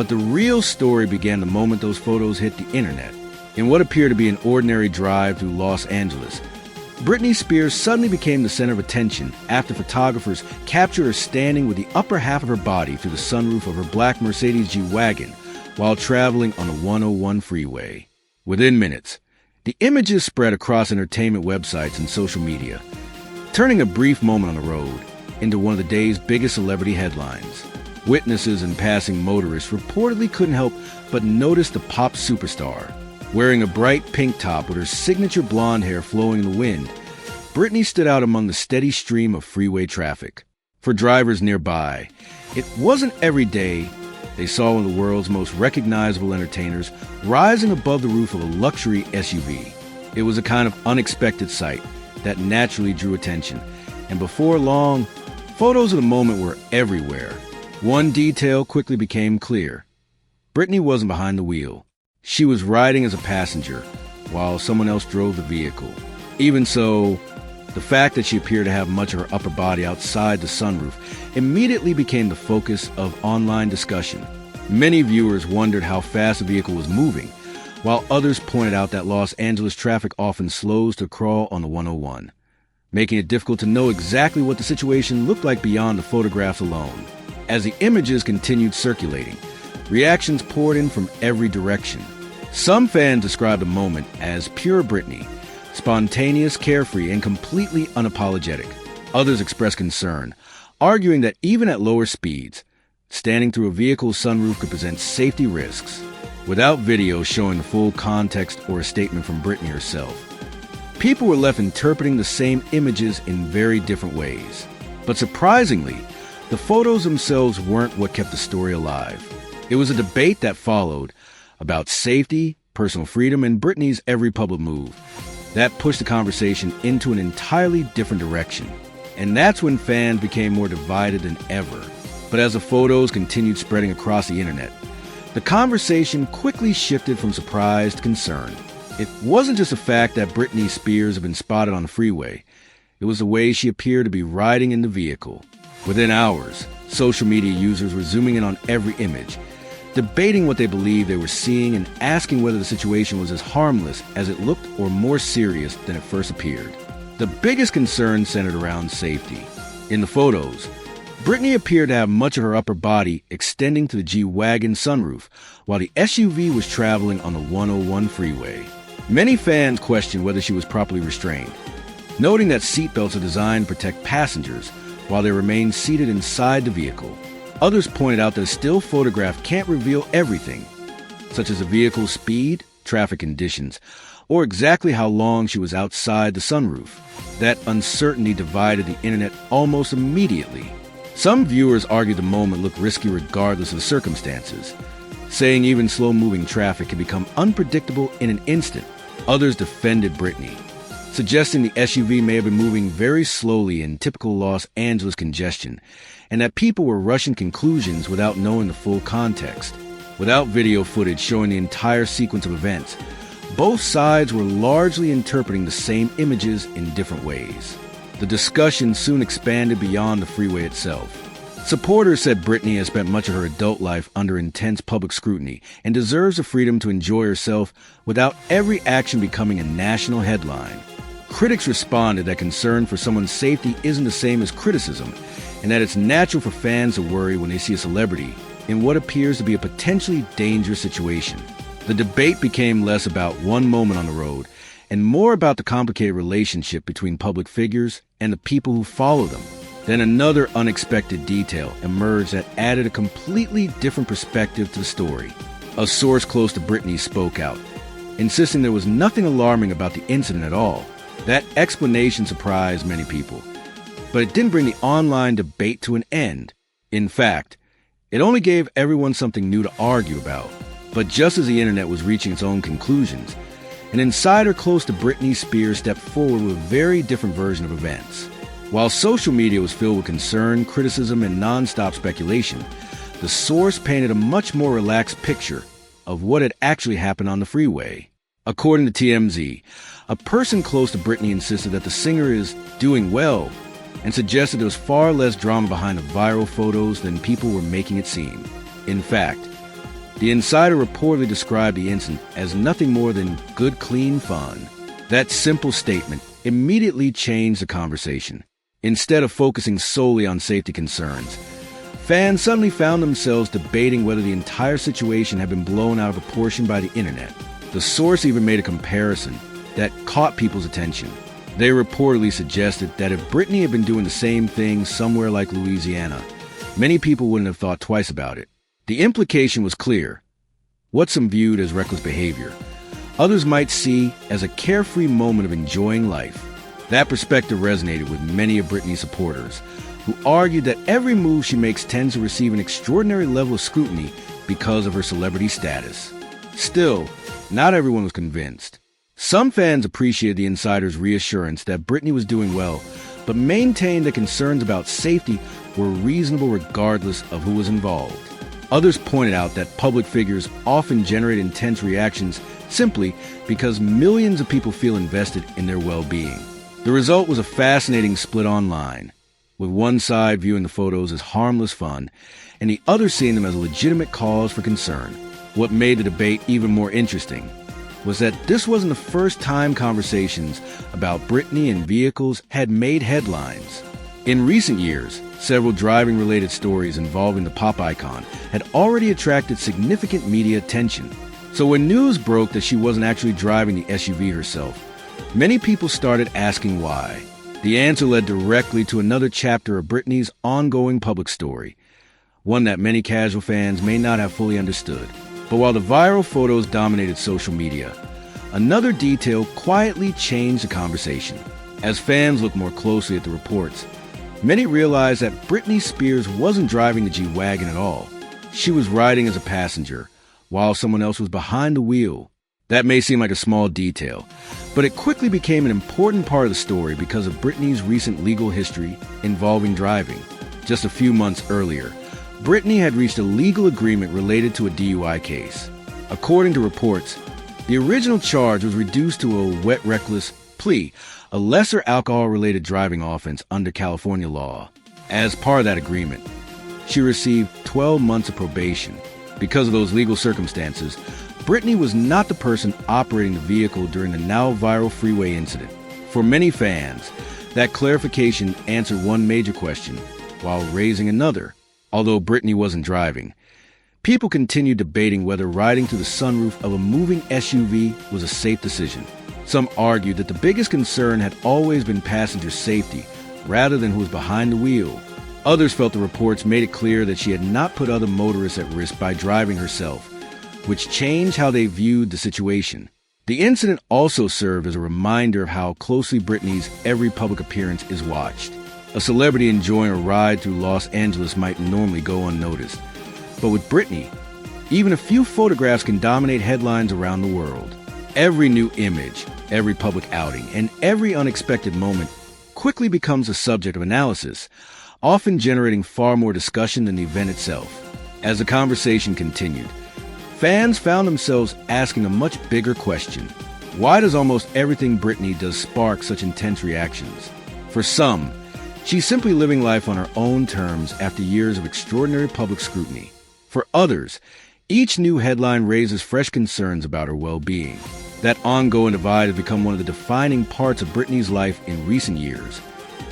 But the real story began the moment those photos hit the internet. In what appeared to be an ordinary drive through Los Angeles, Britney Spears suddenly became the center of attention after photographers captured her standing with the upper half of her body through the sunroof of her black Mercedes G-Wagon while traveling on the 101 freeway. Within minutes, the images spread across entertainment websites and social media, turning a brief moment on the road into one of the day's biggest celebrity headlines. Witnesses and passing motorists reportedly couldn't help but notice the pop superstar. Wearing a bright pink top with her signature blonde hair flowing in the wind, Britney stood out among the steady stream of freeway traffic. For drivers nearby, it wasn't every day they saw one of the world's most recognizable entertainers rising above the roof of a luxury SUV. It was a kind of unexpected sight that naturally drew attention, and before long, photos of the moment were everywhere. One detail quickly became clear. Britney wasn't behind the wheel. She was riding as a passenger, while someone else drove the vehicle. Even so, the fact that she appeared to have much of her upper body outside the sunroof immediately became the focus of online discussion. Many viewers wondered how fast the vehicle was moving, while others pointed out that Los Angeles traffic often slows to a crawl on the 101, making it difficult to know exactly what the situation looked like beyond the photographs alone. As the images continued circulating, reactions poured in from every direction. Some fans described the moment as pure Britney, spontaneous, carefree, and completely unapologetic. Others expressed concern, arguing that even at lower speeds, standing through a vehicle's sunroof could present safety risks. Without video showing the full context or a statement from Britney herself, people were left interpreting the same images in very different ways. But surprisingly, the photos themselves weren't what kept the story alive. It was a debate that followed about safety, personal freedom, and Britney's every public move that pushed the conversation into an entirely different direction. And that's when fans became more divided than ever. But as the photos continued spreading across the internet, the conversation quickly shifted from surprise to concern. It wasn't just the fact that Britney Spears had been spotted on the freeway. It was the way she appeared to be riding in the vehicle. Within hours, social media users were zooming in on every image, debating what they believed they were seeing and asking whether the situation was as harmless as it looked or more serious than it first appeared. The biggest concern centered around safety. In the photos, Britney appeared to have much of her upper body extending to the G-Wagon sunroof, while the SUV was traveling on the 101 freeway. Many fans questioned whether she was properly restrained, noting that seatbelts are designed to protect passengers while they remain seated inside the vehicle. Others pointed out that a still photograph can't reveal everything, such as a vehicle's speed, traffic conditions, or exactly how long she was outside the sunroof. That uncertainty divided the internet almost immediately. Some viewers argued the moment looked risky regardless of the circumstances, saying even slow-moving traffic can become unpredictable in an instant. Others defended Britney, suggesting the SUV may have been moving very slowly in typical Los Angeles congestion, and that people were rushing conclusions without knowing the full context. Without video footage showing the entire sequence of events, both sides were largely interpreting the same images in different ways. The discussion soon expanded beyond the freeway itself. Supporters said Britney has spent much of her adult life under intense public scrutiny and deserves the freedom to enjoy herself without every action becoming a national headline. Critics responded that concern for someone's safety isn't the same as criticism, and that it's natural for fans to worry when they see a celebrity in what appears to be a potentially dangerous situation. The debate became less about one moment on the road and more about the complicated relationship between public figures and the people who follow them. Then another unexpected detail emerged that added a completely different perspective to the story. A source close to Britney spoke out, insisting there was nothing alarming about the incident at all. That explanation surprised many people, but it didn't bring the online debate to an end. In fact, it only gave everyone something new to argue about. But just as the internet was reaching its own conclusions, an insider close to Britney Spears stepped forward with a very different version of events. While social media was filled with concern, criticism, and non-stop speculation, the source painted a much more relaxed picture of what had actually happened on the freeway. According to TMZ, a person close to Britney insisted that the singer is doing well and suggested there was far less drama behind the viral photos than people were making it seem. In fact, The insider reportedly described the incident as nothing more than good, clean fun. That simple statement immediately changed the conversation. Instead of focusing solely on safety concerns, fans suddenly found themselves debating whether the entire situation had been blown out of proportion by the internet. The source even made a comparison that caught people's attention. They reportedly suggested that if Britney had been doing the same thing somewhere like Louisiana, many people wouldn't have thought twice about it. The implication was clear. What some viewed as reckless behavior, others might see as a carefree moment of enjoying life. That perspective resonated with many of Britney's supporters, who argued that every move she makes tends to receive an extraordinary level of scrutiny because of her celebrity status. Still, not everyone was convinced. Some fans appreciated the insider's reassurance that Britney was doing well, but maintained that concerns about safety were reasonable regardless of who was involved. Others pointed out that public figures often generate intense reactions simply because millions of people feel invested in their well-being. The result was a fascinating split online, with one side viewing the photos as harmless fun and the other seeing them as a legitimate cause for concern. What made the debate even more interesting was that this wasn't the first time conversations about Britney and vehicles had made headlines. In recent years, several driving-related stories involving the pop icon had already attracted significant media attention. So when news broke that she wasn't actually driving the SUV herself, many people started asking why. The answer led directly to another chapter of Britney's ongoing public story, one that many casual fans may not have fully understood. But while the viral photos dominated social media, another detail quietly changed the conversation. As fans looked more closely at the reports, many realized that Britney Spears wasn't driving the G-Wagon at all. She was riding as a passenger, while someone else was behind the wheel. That may seem like a small detail, but it quickly became an important part of the story because of Britney's recent legal history involving driving. Just a few months earlier, Britney had reached a legal agreement related to a DUI case. According to reports, the original charge was reduced to a wet reckless plea, a lesser alcohol-related driving offense under California law. As part of that agreement, she received 12 months of probation. Because of those legal circumstances, Britney was not the person operating the vehicle during the now-viral Freeway incident. For many fans, that clarification answered one major question, while raising another. Although Britney wasn't driving, people continued debating whether riding through the sunroof of a moving SUV was a safe decision. Some argued that the biggest concern had always been passenger safety, rather than who was behind the wheel. Others felt the reports made it clear that she had not put other motorists at risk by driving herself, which changed how they viewed the situation. The incident also served as a reminder of how closely Britney's every public appearance is watched. A celebrity enjoying a ride through Los Angeles might normally go unnoticed. But with Britney, even a few photographs can dominate headlines around the world. Every new image, every public outing, and every unexpected moment quickly becomes a subject of analysis, often generating far more discussion than the event itself. As the conversation continued, fans found themselves asking a much bigger question. Why does almost everything Britney does spark such intense reactions? For some, she's simply living life on her own terms after years of extraordinary public scrutiny. For others, each new headline raises fresh concerns about her well-being. That ongoing divide has become one of the defining parts of Britney's life in recent years.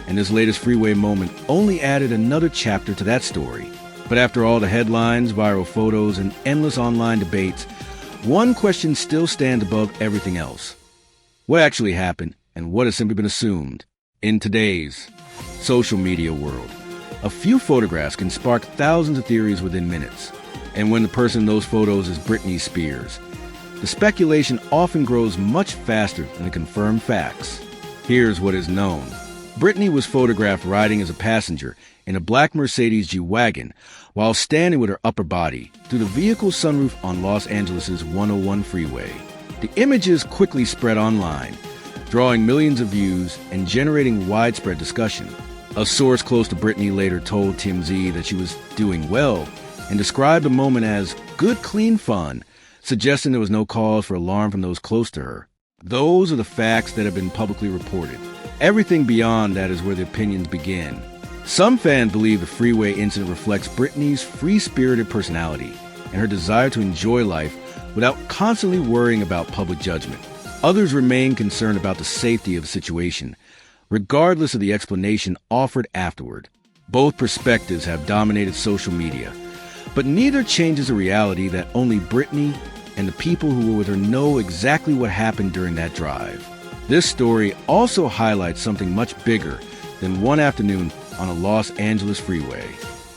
And this latest Freeway moment only added another chapter to that story. But after all the headlines, viral photos, and endless online debates, one question still stands above everything else. What actually happened, and what has simply been assumed? In today's social media world, a few photographs can spark thousands of theories within minutes. And when the person in those photos is Britney Spears, the speculation often grows much faster than the confirmed facts. Here's what is known. Britney was photographed riding as a passenger in a black Mercedes G-Wagon while standing with her upper body through the vehicle's sunroof on Los Angeles' 101 freeway. The images quickly spread online, drawing millions of views and generating widespread discussion. A source close to Britney later told TMZ that she was doing well and described the moment as good, clean fun, suggesting there was no cause for alarm from those close to her. Those are the facts that have been publicly reported. Everything beyond that is where the opinions begin. Some fans believe the Freeway incident reflects Britney's free-spirited personality, and her desire to enjoy life without constantly worrying about public judgment. Others remain concerned about the safety of the situation, regardless of the explanation offered afterward. Both perspectives have dominated social media, but neither changes the reality that only Britney and the people who were with her know exactly what happened during that drive. This story also highlights something much bigger than one afternoon on a Los Angeles freeway.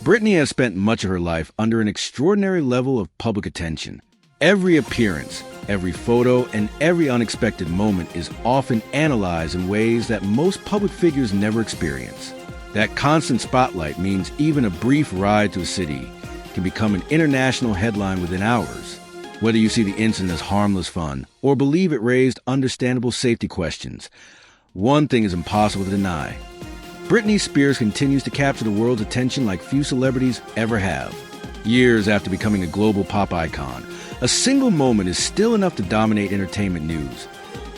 Britney has spent much of her life under an extraordinary level of public attention. Every appearance, every photo, and every unexpected moment is often analyzed in ways that most public figures never experience. That constant spotlight means even a brief ride to a city can become an international headline within hours. Whether you see the incident as harmless fun or believe it raised understandable safety questions, one thing is impossible to deny. Britney Spears continues to capture the world's attention like few celebrities ever have. Years after becoming a global pop icon, a single moment is still enough to dominate entertainment news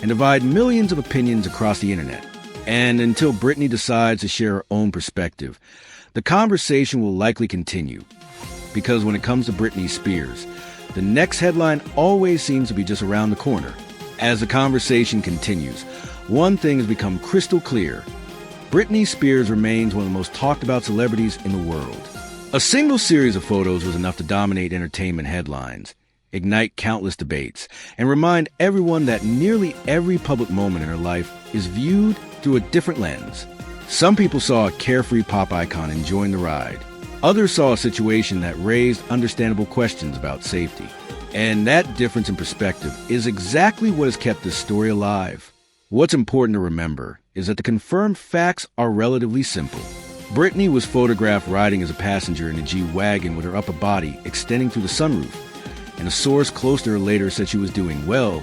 and divide millions of opinions across the internet. And until Britney decides to share her own perspective, the conversation will likely continue. Because when it comes to Britney Spears, the next headline always seems to be just around the corner. As the conversation continues, one thing has become crystal clear. Britney Spears remains one of the most talked about celebrities in the world. A single series of photos was enough to dominate entertainment headlines, ignite countless debates, and remind everyone that nearly every public moment in her life is viewed through a different lens. Some people saw a carefree pop icon enjoying the ride. Others saw a situation that raised understandable questions about safety. And that difference in perspective is exactly what has kept this story alive. What's important to remember is that the confirmed facts are relatively simple. Britney was photographed riding as a passenger in a G-Wagon with her upper body extending through the sunroof, and a source close to her later said she was doing well,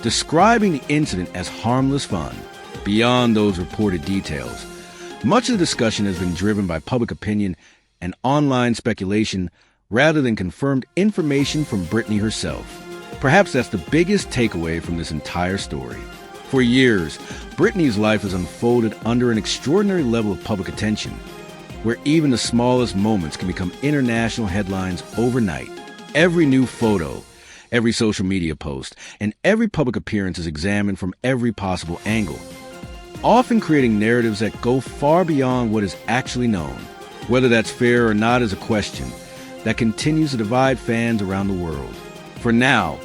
describing the incident as harmless fun. Beyond those reported details, much of the discussion has been driven by public opinion and online speculation rather than confirmed information from Britney herself. Perhaps that's the biggest takeaway from this entire story. For years, Britney's life has unfolded under an extraordinary level of public attention, where even the smallest moments can become international headlines overnight. Every new photo, every social media post, and every public appearance is examined from every possible angle, often creating narratives that go far beyond what is actually known. Whether that's fair or not is a question that continues to divide fans around the world. For now,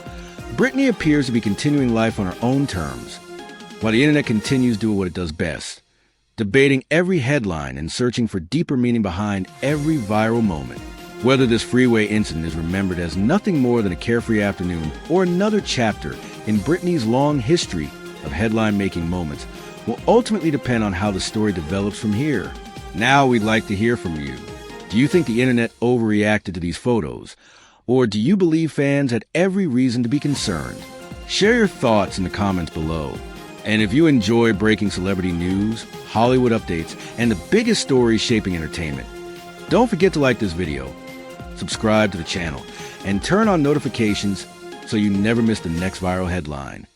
Britney appears to be continuing life on her own terms, while the internet continues doing what it does best, debating every headline and searching for deeper meaning behind every viral moment. Whether this freeway incident is remembered as nothing more than a carefree afternoon or another chapter in Britney's long history of headline-making moments will ultimately depend on how the story develops from here. Now we'd like to hear from you. Do you think the internet overreacted to these photos? Or do you believe fans had every reason to be concerned? Share your thoughts in the comments below. And if you enjoy breaking celebrity news, Hollywood updates, and the biggest stories shaping entertainment, don't forget to like this video, subscribe to the channel, and turn on notifications so you never miss the next viral headline.